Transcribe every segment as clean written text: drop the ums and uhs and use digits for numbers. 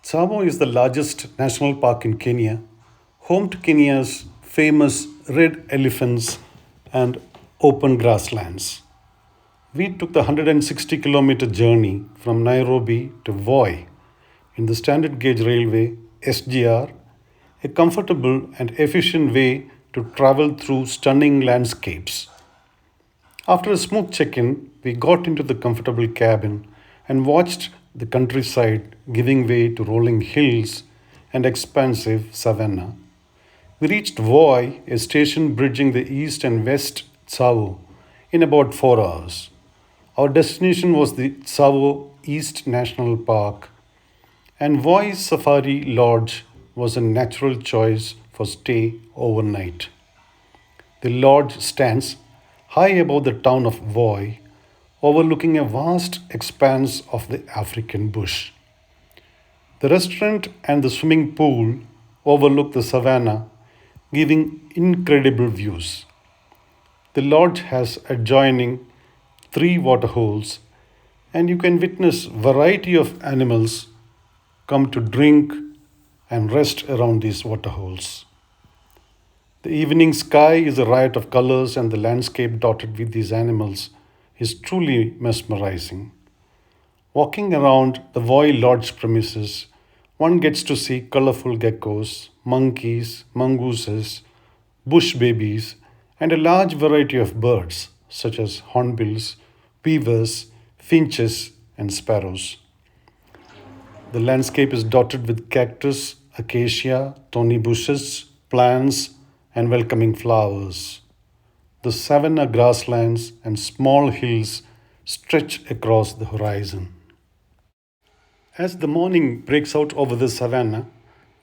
Tsavo is the largest national park in Kenya, home to Kenya's famous red elephants and open grasslands. We took the 160-kilometer journey from Nairobi to Voi in the standard gauge railway SGR, a comfortable and efficient way to travel through stunning landscapes. After a smooth check in, we got into the comfortable cabin and watched the countryside giving way to rolling hills and expansive savanna. We reached Voi, a station bridging the east and west Tsavo, in about 4 hours. Our destination was the Tsavo East National Park, and Voi Safari Lodge was a natural choice for stay overnight. The lodge stands high above the town of Voi, overlooking a vast expanse of the African bush. The restaurant and the swimming pool overlook the savannah, giving incredible views. The lodge has adjoining three waterholes, and you can witness variety of animals come to drink and rest around these waterholes. The evening sky is a riot of colors, and the landscape dotted with these animals is truly mesmerizing. Walking around the Voi Lodge premises, one gets to see colorful geckos, monkeys, mongooses, bush babies, and a large variety of birds such as hornbills, beavers, finches, and sparrows. The landscape is dotted with cactus, acacia, thorny bushes, plants, and welcoming flowers. The savanna grasslands and small hills stretch across the horizon. As the morning breaks out over the savannah,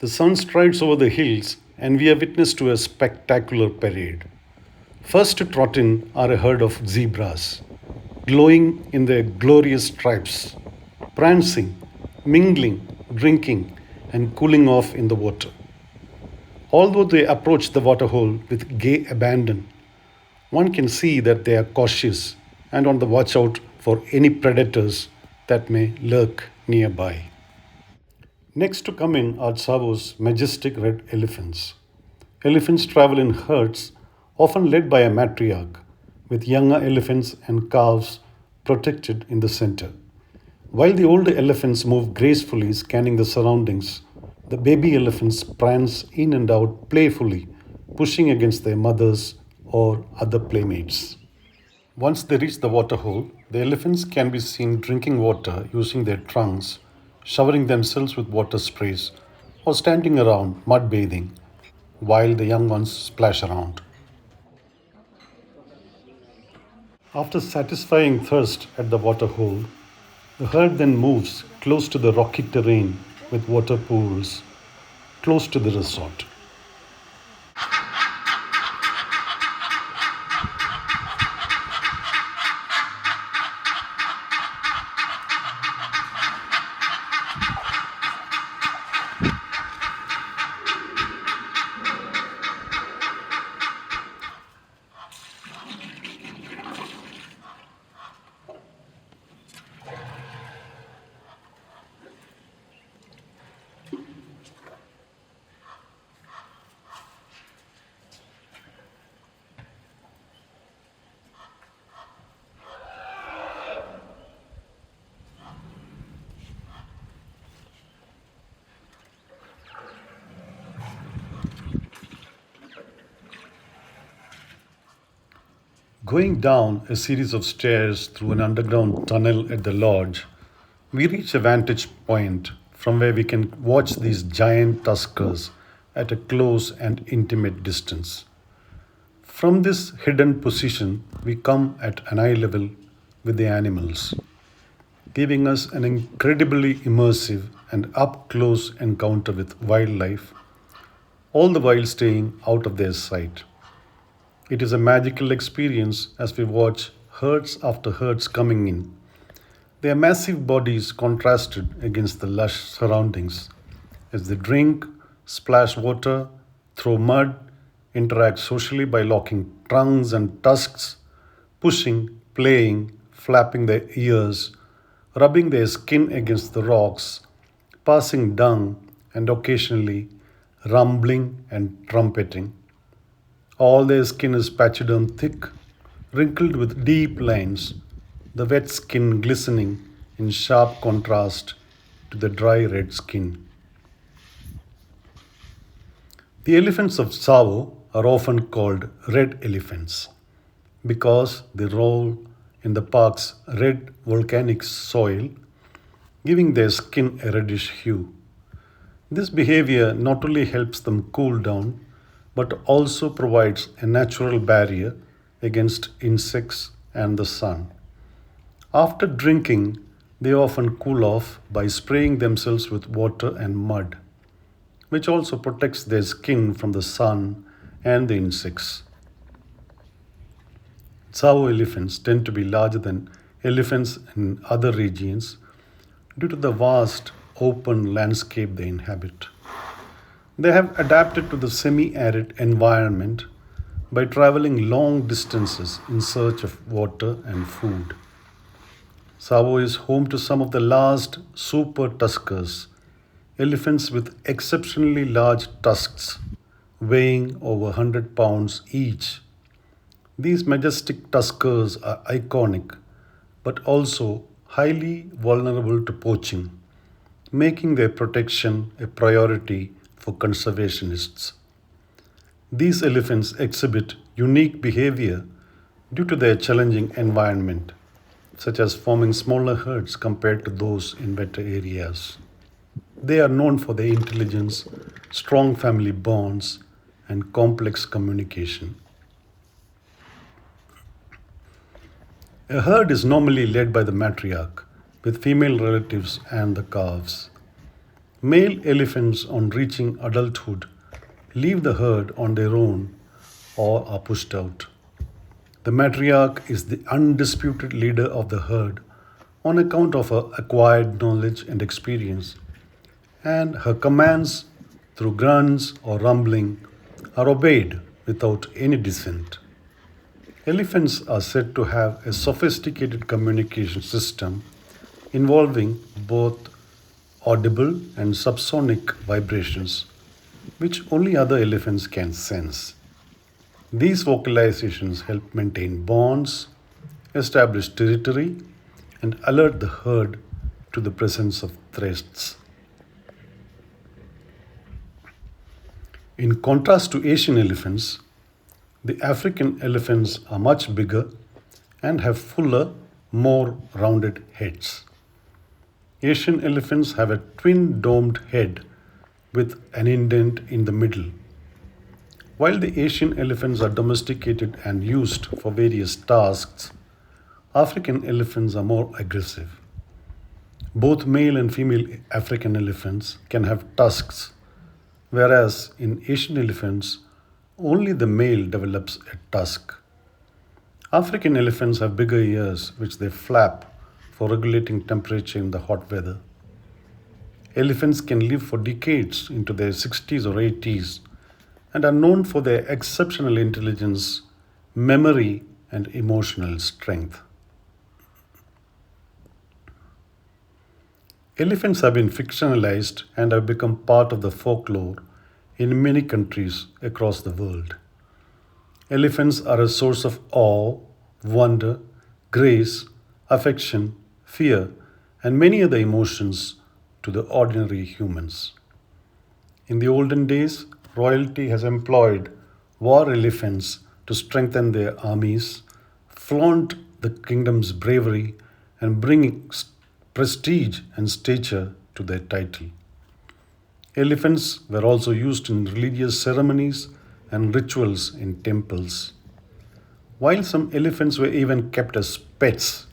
the sun strides over the hills, and we are witness to a spectacular parade. First to trot in are a herd of zebras, glowing in their glorious stripes, prancing, mingling, drinking, and cooling off in the water. Although they approach the waterhole with gay abandon, one can see that they are cautious and on the watch out for any predators that may lurk nearby. Next to come in are Tsavo's majestic red elephants. Elephants travel in herds, often led by a matriarch, with younger elephants and calves protected in the center. While the older elephants move gracefully, scanning the surroundings, the baby elephants prance in and out playfully, pushing against their mothers or other playmates. Once they reach the waterhole, the elephants can be seen drinking water using their trunks, showering themselves with water sprays, or standing around mud bathing, while the young ones splash around. After satisfying thirst at the waterhole, the herd then moves close to the rocky terrain with water pools close to the resort. Going down a series of stairs through an underground tunnel at the lodge, we reach a vantage point from where we can watch these giant tuskers at a close and intimate distance. From this hidden position, we come at an eye level with the animals, giving us an incredibly immersive and up close encounter with wildlife, all the while staying out of their sight. It is a magical experience as we watch herds after herds coming in, their massive bodies contrasted against the lush surroundings as they drink, splash water, throw mud, interact socially by locking trunks and tusks, pushing, playing, flapping their ears, rubbing their skin against the rocks, passing dung, and occasionally rumbling and trumpeting. All their skin is pachyderm thick, wrinkled with deep lines, the wet skin glistening in sharp contrast to the dry red skin. The elephants of Tsavo are often called red elephants because they roll in the park's red volcanic soil, giving their skin a reddish hue. This behavior not only helps them cool down but also provides a natural barrier against insects and the sun. After drinking, they often cool off by spraying themselves with water and mud, which also protects their skin from the sun and the insects. Tsavo elephants tend to be larger than elephants in other regions due to the vast open landscape they inhabit. They have adapted to the semi arid environment by traveling long distances in search of water and food. Tsavo is home to some of the last super tuskers, elephants with exceptionally large tusks weighing over 100 pounds each. These majestic tuskers are iconic but also highly vulnerable to poaching, making their protection a priority for conservationists. These elephants exhibit unique behavior due to their challenging environment, such as forming smaller herds compared to those in wetter areas. They are known for their intelligence, strong family bonds, and complex communication. A herd is normally led by the matriarch, with female relatives and the calves. Male elephants, on reaching adulthood, leave the herd on their own or are pushed out. The matriarch is the undisputed leader of the herd on account of her acquired knowledge and experience, and her commands, through grunts or rumbling, are obeyed without any dissent. Elephants are said to have a sophisticated communication system involving both audible and subsonic vibrations, which only other elephants can sense. These vocalizations help maintain bonds, establish territory, and alert the herd to the presence of threats. In contrast to Asian elephants, the African elephants are much bigger and have fuller, more rounded heads. Asian elephants have a twin domed head with an indent in the middle. While the Asian elephants are domesticated and used for various tasks, African elephants are more aggressive. Both male and female African elephants can have tusks, whereas in Asian elephants, only the male develops a tusk. African elephants have bigger ears which they flap for regulating temperature in the hot weather. Elephants can live for decades into their 60s or 80s and are known for their exceptional intelligence, memory, and emotional strength. Elephants have been fictionalized and have become part of the folklore in many countries across the world. Elephants are a source of awe, wonder, grace, affection, fear, and many other emotions to the ordinary humans. In the olden days, royalty has employed war elephants to strengthen their armies, flaunt the kingdom's bravery, and bring prestige and stature to their title. Elephants were also used in religious ceremonies and rituals in temples. While some elephants were even kept as pets,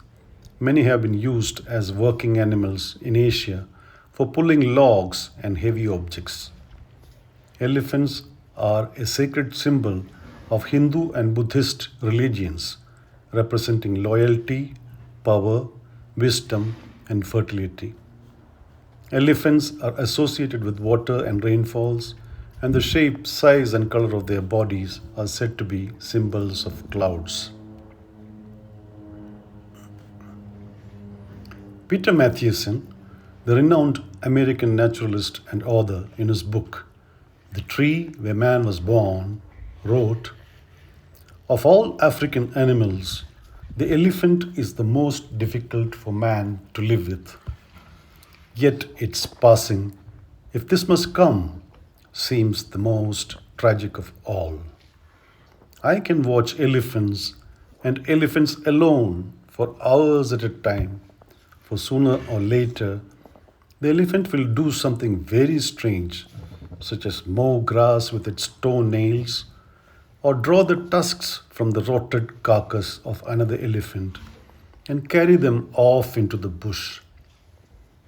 many have been used as working animals in Asia for pulling logs and heavy objects. Elephants are a sacred symbol of Hindu and Buddhist religions, representing loyalty, power, wisdom, and fertility. Elephants are associated with water and rainfalls, and the shape, size, and color of their bodies are said to be symbols of clouds. Peter Matthewson, The renowned American naturalist and author, in his book, The Tree Where Man Was Born, wrote, "Of all African animals, the elephant is the most difficult for man to live with. Yet its passing, if this must come, seems the most tragic of all. I can watch elephants and elephants alone for hours at a time, for sooner or later, the elephant will do something very strange, such as mow grass with its toenails, or draw the tusks from the rotted carcass of another elephant and carry them off into the bush.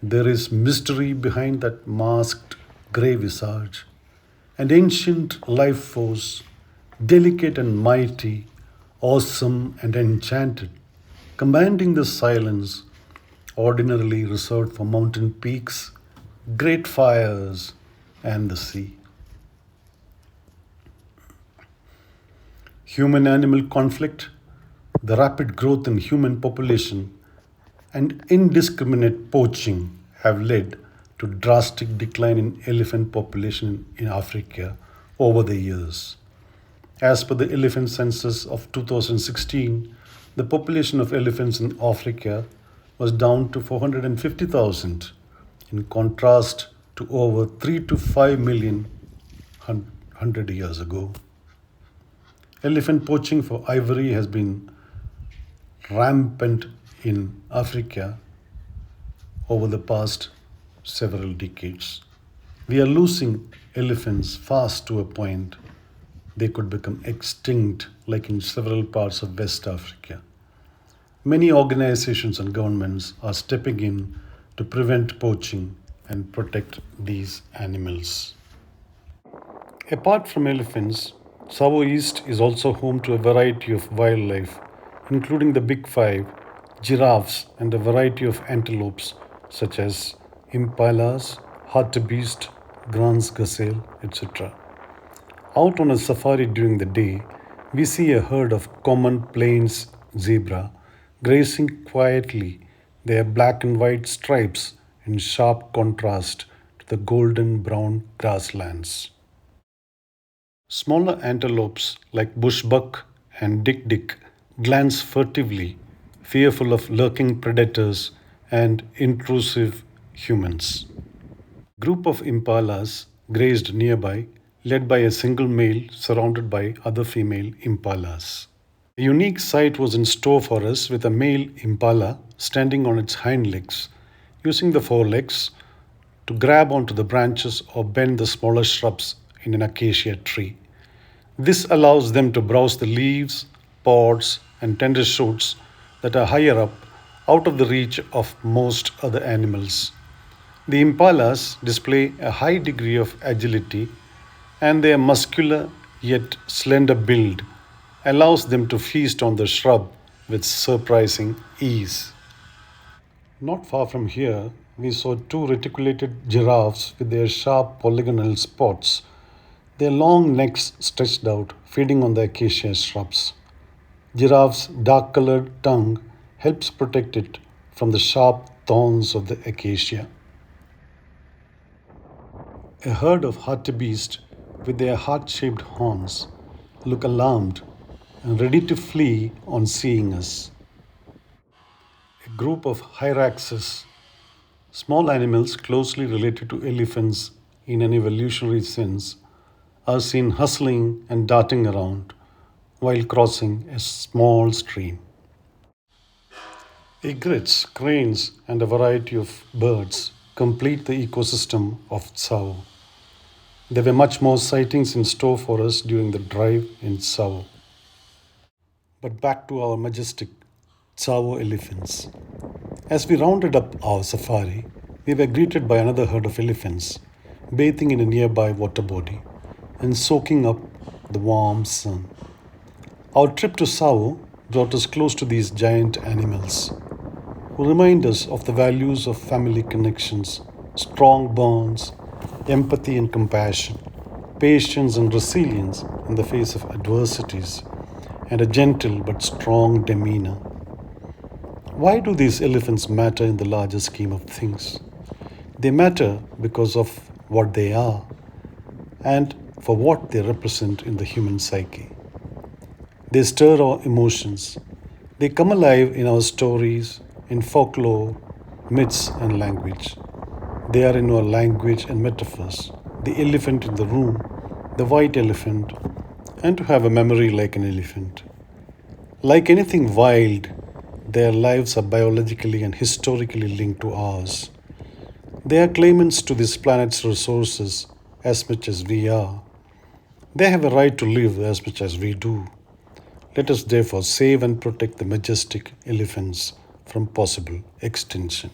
There is mystery behind that masked grey visage, an ancient life force, delicate and mighty, awesome and enchanted, commanding the silence ordinarily reserved for mountain peaks, great fires, and the sea." Human animal conflict, the rapid growth in human population, and indiscriminate poaching have led to drastic decline in elephant population in Africa over the years. As per the elephant census of 2016, the population of elephants in Africa was down to 450,000, in contrast to over 3 to 5 million 100 years ago. Elephant poaching for ivory has been rampant in Africa over the past several decades. We are losing elephants fast to a point they could become extinct, like in several parts of West Africa. Many organizations and governments are stepping in to prevent poaching and protect these animals. Apart from elephants, Tsavo East is also home to a variety of wildlife, including the Big Five, giraffes, and a variety of antelopes such as impalas, hartebeest, Grant's gazelle, etc. Out on a safari during the day, we see a herd of common plains zebra grazing quietly, their black and white stripes in sharp contrast to the golden brown grasslands. Smaller antelopes like bushbuck and dik-dik glance furtively, fearful of lurking predators and intrusive humans. A group of impalas grazed nearby, led by a single male surrounded by other female impalas. A unique sight was in store for us, with a male impala standing on its hind legs, using the forelegs to grab onto the branches or bend the smaller shrubs in an acacia tree. This allows them to browse the leaves, pods, and tender shoots that are higher up, out of the reach of most other animals. The impalas display a high degree of agility, and their muscular yet slender build allows them to feast on the shrub with surprising ease. Not far from here, we saw two reticulated giraffes with their sharp polygonal spots, their long necks stretched out, feeding on the acacia shrubs. Giraffe's dark colored tongue helps protect it from the sharp thorns of the acacia. A herd of hartebeest with their heart-shaped horns look alarmed and ready to flee on seeing us. A group of hyraxes, small animals closely related to elephants in an evolutionary sense, are seen hustling and darting around while crossing a small stream. Egrets, cranes, and a variety of birds complete the ecosystem of Tsavo. There were much more sightings in store for us during the drive in Tsavo. But back to our majestic Tsavo elephants. As we rounded up our safari, we were greeted by another herd of elephants bathing in a nearby water body and soaking up the warm sun. Our trip to Tsavo brought us close to these giant animals, who remind us of the values of family connections, strong bonds, empathy and compassion, patience and resilience in the face of adversities, and a gentle but strong demeanor. Why do these elephants matter in the larger scheme of things? They matter because of what they are and for what they represent in the human psyche. They stir our emotions. They come alive in our stories, in folklore, myths, and language. They are in our language and metaphors. The elephant in the room, the white elephant, and to have a memory like an elephant. Like anything wild, their lives are biologically and historically linked to ours. They are claimants to this planet's resources as much as we are. They have a right to live as much as we do. Let us therefore save and protect the majestic elephants from possible extinction.